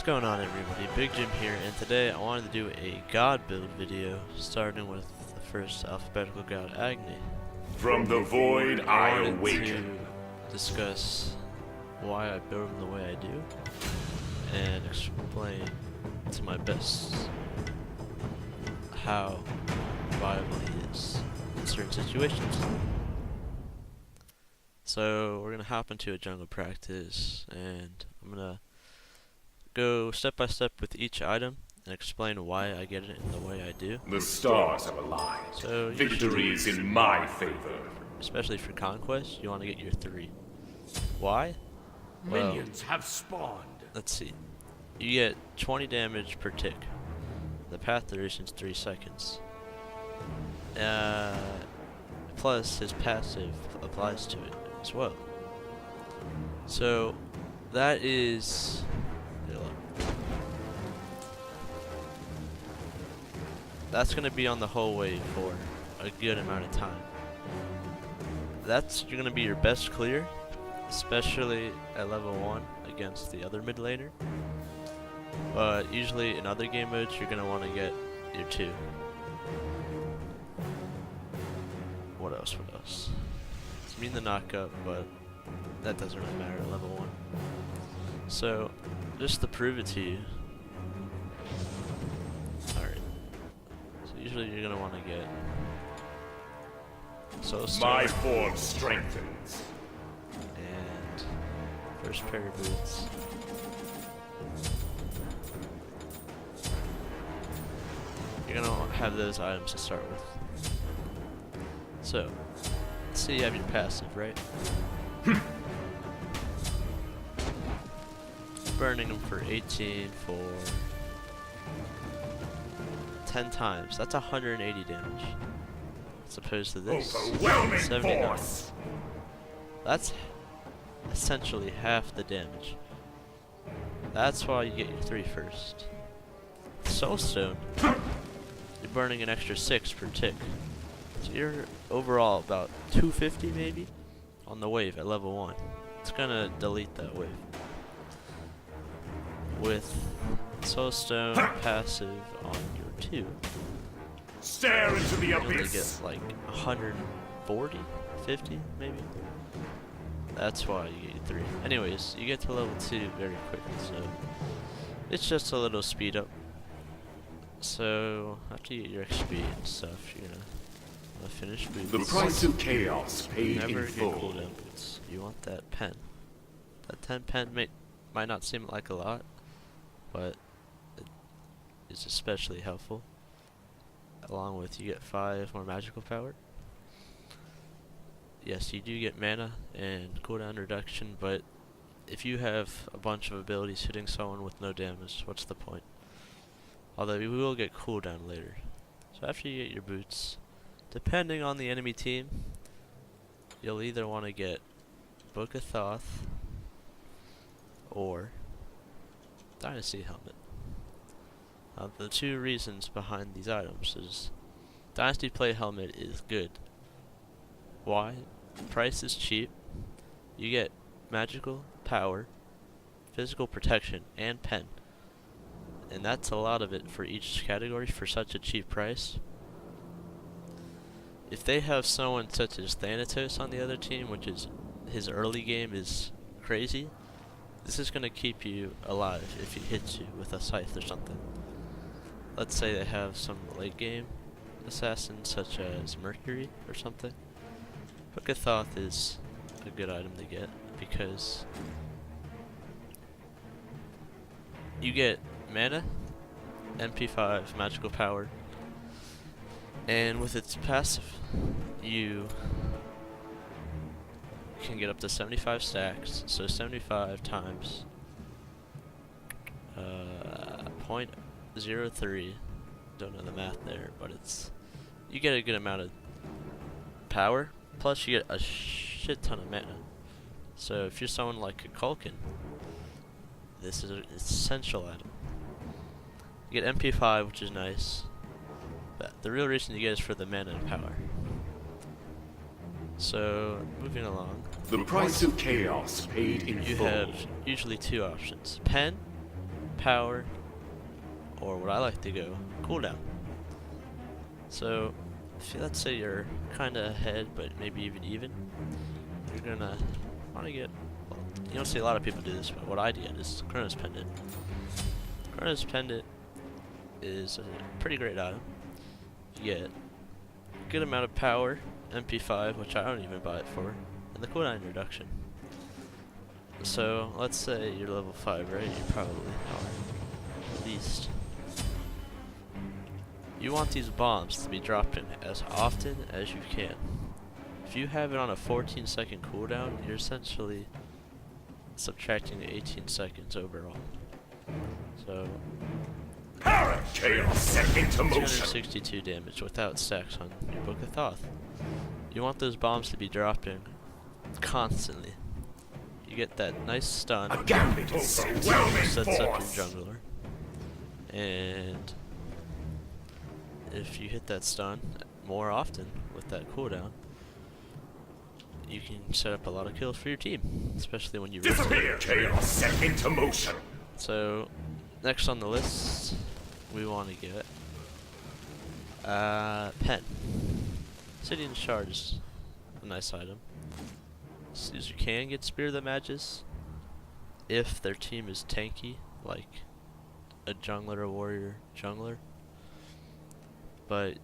going on, everybody? Big Jim here, and today I wanted to do a god build video, starting with the first alphabetical god, Agni. From the void I awaken. To discuss why I build him the way I do, and explain to my best how viable he is in certain situations. So we're gonna hop into a jungle practice, and I'm gonna go step by step with each item and explain why I get it in the way I do. The stars have aligned. So victory is in my favor. Especially for conquest, you want to get your 3. Why? Minions have spawned. Let's see. You get 20 damage per tick. The path duration is 3 seconds. Plus his passive applies to it as well. So that is that's gonna be on the whole wave for a good amount of time. That's gonna be your best clear, especially at level 1 against the other mid laner. But usually in other game modes you're gonna want to get your 2. What else? It's mean the knockup, but that doesn't really matter at level 1. So just to prove it to you. Alright. So usually you're gonna want to get my form strengthens. And first pair of boots. You're gonna have those items to start with. So, let's say you have your passive, right? Burning them for 18 for 10 times. That's 180 damage. As opposed to this, 79. Force. That's essentially half the damage. That's why you get your 3 first. Soulstone, you're burning an extra 6 per tick. So you're overall about 250 maybe on the wave at level 1. It's gonna delete that wave. With Soulstone passive on your 2, Stare into the you only abyss. get like 140, 50 maybe. That's why you get your 3. Anyways, you get to level 2 very quickly, so it's just a little speed up. So after you get your XP and stuff, you're gonna finish boots. The price of chaos paid Never in get full. cooldown boots. You want that pen. That 10 pen might not seem like a lot, but it is especially helpful. Along with, you get 5 more magical power. Yes, you do get mana and cooldown reduction, but if you have a bunch of abilities hitting someone with no damage, what's the point? Although you will get cooldown later. So after you get your boots, depending on the enemy team, you'll either want to get Book of Thoth or Dynasty Helmet. The 2 reasons behind these items is Dynasty Plate Helmet is good. Why? Price is cheap. You get magical power, physical protection, and pen. And that's a lot of it for each category for such a cheap price. If they have someone such as Thanatos on the other team, which is his early game is crazy, this is going to keep you alive if he hits you with a scythe or something. Let's say they have some late game assassins such as Mercury or something. Book of Thoth is a good item to get because you get mana, MP5, magical power, and with its passive, you can get up to 75 stacks, so 75 times 0.03, don't know the math there, but you get a good amount of power, plus you get a shit ton of mana. So if you're someone like a Culkin, this is an essential item. You get MP5, which is nice, but the real reason you get is for the mana and power. So, moving along. The price of chaos paid in You full. have usually 2 options. Pen power, or what I like to go, cooldown. So, let's say you're kinda ahead, but maybe even, you're gonna wanna get, well, you don't see a lot of people do this, but what I do is Chronos Pendant. Chronos Pendant is a pretty great item. You get a good amount of power, MP5, which I don't even buy it for, and the cooldown reduction. So, let's say you're level 5, right? You probably are, at least. You want these bombs to be dropping as often as you can. If you have it on a 14-second cooldown, you're essentially subtracting 18 seconds overall. So, Chaos set into motion. 262 damage without stacks on your Book of Thoth. You want those bombs to be dropping constantly. You get that nice stun, A gambit is overwhelming sets up your force. jungler, and if you hit that stun more often with that cooldown, you can set up a lot of kills for your team, especially when you Disappear. Chaos set into motion. So, next on the list, we want to get Pen. Obsidian Shard is a nice item. User can get Spear of the Magus if their team is tanky, like a jungler or warrior jungler. But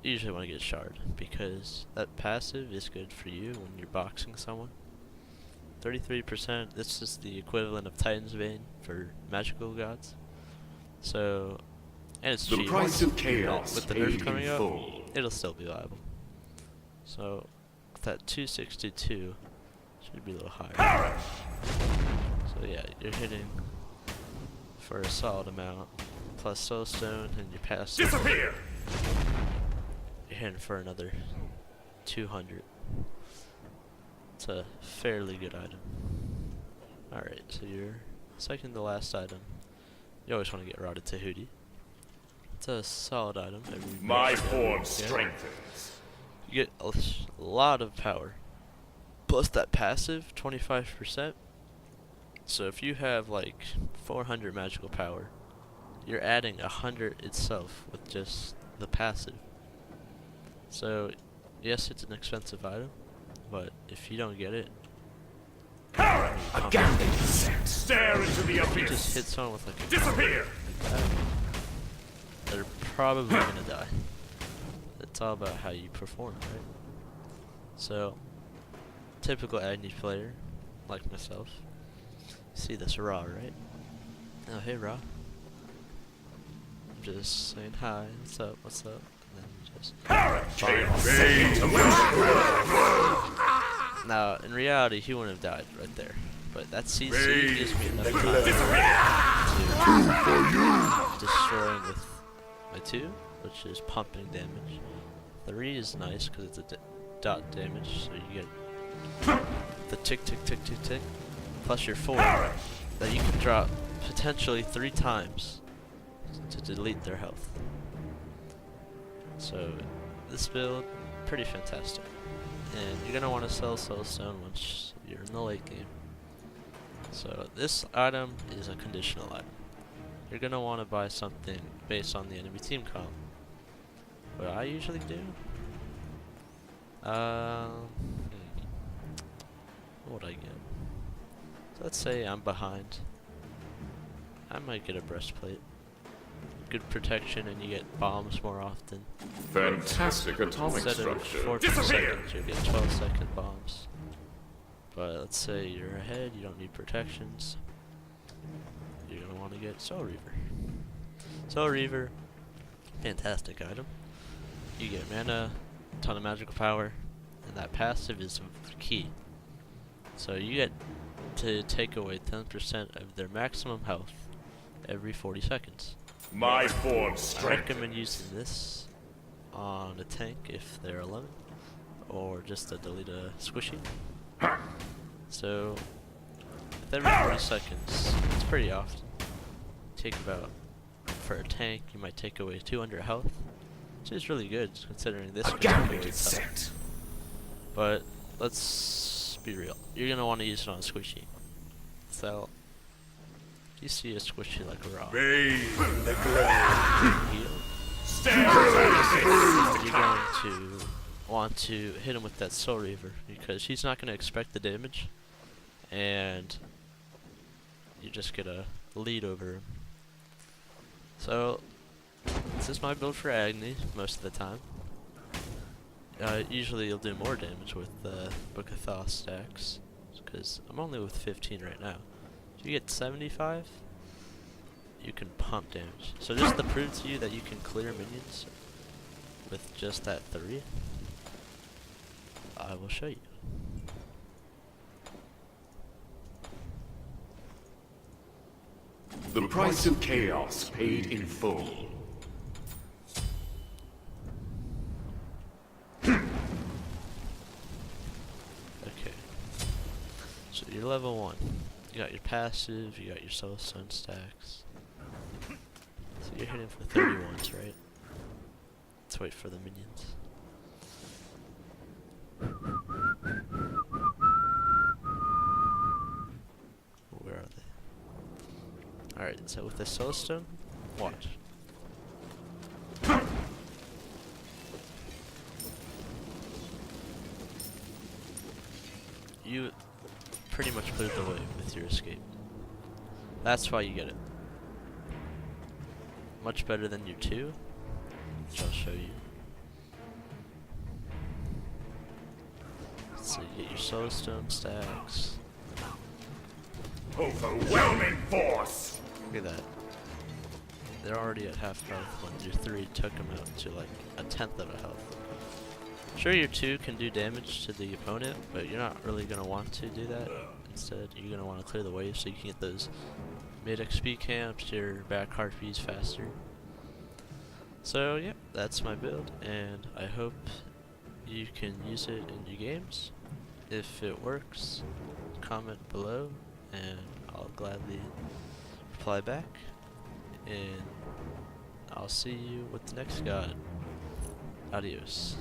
you usually want to get Shard because that passive is good for you when you're boxing someone. 33%, this is the equivalent of Titan's Bane for magical gods. So, and it's The cheap. price of chaos With the paid nerf coming in up, full. it'll still be viable. So, with that 262, should be a little higher. So yeah, you're hitting for a solid amount, plus Soulstone and your passive. Disappear. You're hitting for another 200. It's a fairly good item. Alright, so your second to last item. You always want to get Rotted Tahuti. It's a solid item. My form strengthens. You get a lot of power. Plus that passive, 25%. So if you have like 400 magical power, you're adding 100 itself with just the passive. So, yes, it's an expensive item, but if you don't get it, A gambit is set. Stare into the if you just hit abyss. someone with like a Disappear. like that, they're probably gonna die. It's all about how you perform, right? So, typical Agni player, like myself, see this Ra, right? Oh, hey Ra. I'm just saying hi, what's up, and then just... Chaos set into motion. Now, in reality, he wouldn't have died right there. But that CC gives me enough time to destroy him with my 2, which is pumping damage. 3 is nice because it's a dot damage, so you get the tick, tick, tick, tick, tick, plus your 4 that you can drop potentially 3 times to delete their health. So, this build, pretty fantastic. And you're going to want to sell Soulstone once you're in the late game. So this item is a conditional item. You're going to want to buy something based on the enemy team comp. What I usually do? What would I get? So let's say I'm behind. I might get a breastplate. Good protection and you get bombs more often. Fantastic atomic Instead of structure. 14 seconds, you'll get 12-second bombs. But let's say you're ahead, you don't need protections. You're going to want to get Soul Reaver. Soul Reaver, fantastic item. You get mana, a ton of magical power, and that passive is key. So you get to take away 10% of their maximum health every 40 seconds. My form I strengthens. recommend using this on a tank if they're 11, or just to delete a squishy. So, with every 40 seconds, it's pretty often. Take about, for a tank, you might take away 200 health, which is really good considering this A can take away gambit is 10. set. But let's be real. You're gonna want to use it on a squishy. So You see it squishy like a rock. Bathe in the glow. Heal. Stare into You're going to want to hit him with that Soul Reaver because he's not going to expect the damage, and you just get a lead over him. So this is my build for Agni most of the time. Usually you'll do more damage with the Book of Thoth stacks because I'm only with 15 right now. If you get 75, you can pump damage. So just to prove to you that you can clear minions with just that 3, I will show you. The price of chaos paid in full. Okay. So you're level 1. You got your passive, you got your soulstone stacks. So you're hitting for 31s, right? Let's wait for the minions. Where are they? Alright, so with the soulstone, watch. You pretty much cleared the way with your escape. That's why you get it. Much better than your 2, which I'll show you. So you get your soulstone stacks. Overwhelming force! Look at that. They're already at half health when your 3 took them out to like a 10th of a health. Sure, your 2 can do damage to the opponent, but you're not really going to want to do that. Instead, you're going to want to clear the wave so you can get those mid XP camps, your back harpies faster. So yeah, that's my build, and I hope you can use it in your games. If it works, comment below, and I'll gladly reply back. And I'll see you with the next god. Adios.